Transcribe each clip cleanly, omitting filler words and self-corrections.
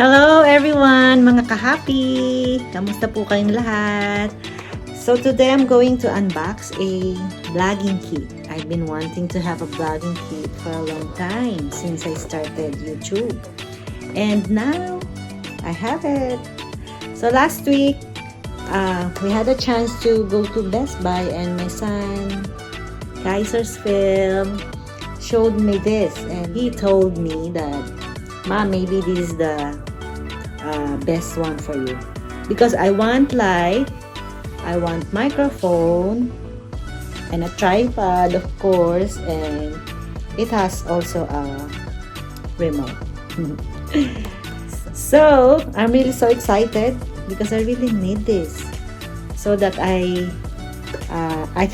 Hello everyone, mga ka-happy! Kamusta po kayong lahat? So today I'm going to unbox a vlogging kit. I've been wanting to have a vlogging kit for a long time since I started YouTube. And now, I have it! So last week, we had a chance to go to Best Buy and my son, Kaiser's Film, showed me this and he told me that, "Mom, maybe this is the best one for you because I want light, I want microphone and a tripod, of course, and it has also a remote." So I'm really so excited because I really need this so that I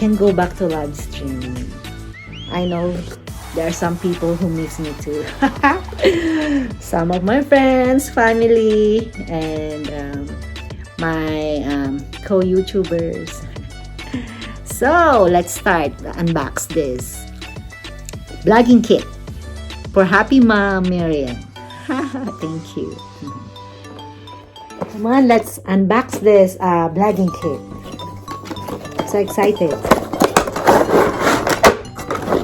can go back to live streaming. I know there are some people who miss me too. Some of my friends, family, and my co-YouTubers. So, let's start. Unbox this vlogging kit for Happy Mom Mariann. Thank you. Come on, let's unbox this vlogging kit. So excited.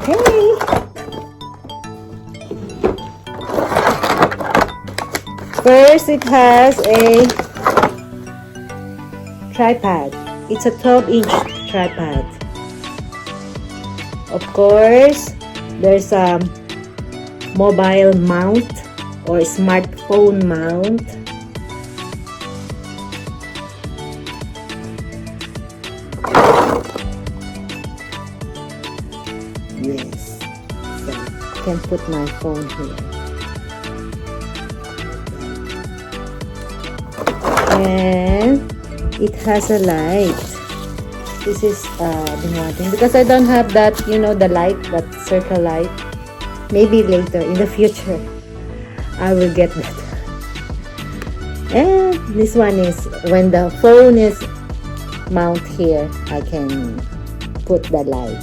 Okay. First, it has a tripod. It's a 12-inch tripod. Of course, there's a mobile mount or smartphone mount. Yes, so I can put my phone here. And it has a light. This is been wanting because I don't have that, you know, the light, that circle light. Maybe later in the future I will get that. And this one is when the phone is mount here, I can put the light.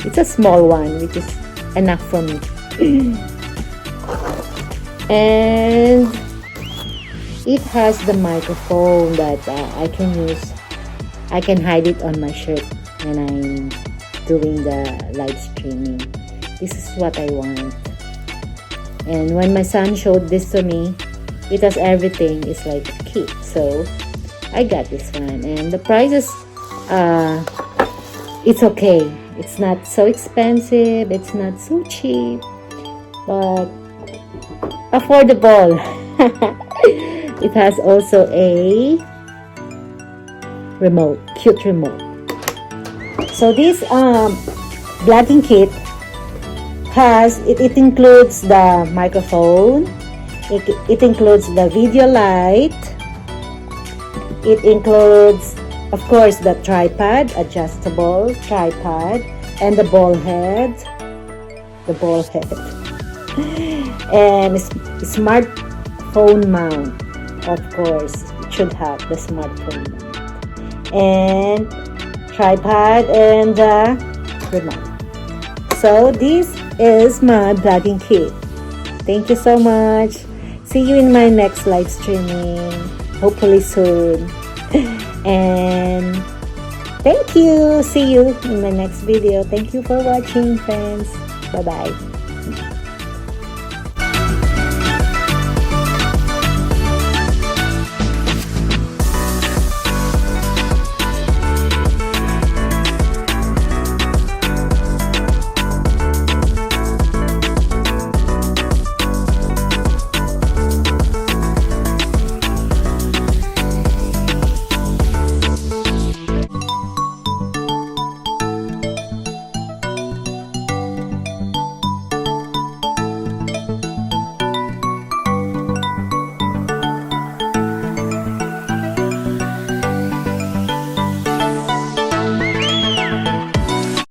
It's a small one, which is enough for me. And it has the microphone that I can use. I can hide it on my shirt when I'm doing the live streaming. This is what I want. And when my son showed this to me, it has everything. It's like a kit. So I got this one. And the price is, it's okay. It's not so expensive. It's not so cheap. But affordable. It has also a remote, cute remote. So this vlogging kit has, it includes the microphone, it includes the video light, it includes, of course, the tripod, adjustable tripod, and the ball head, and smartphone mount. Of course, it should have the smartphone and tripod and the remote. So this is my vlogging kit. Thank you so much. See you in my next live streaming, hopefully soon. And thank you. See you in my next video. Thank you for watching, friends. Bye bye.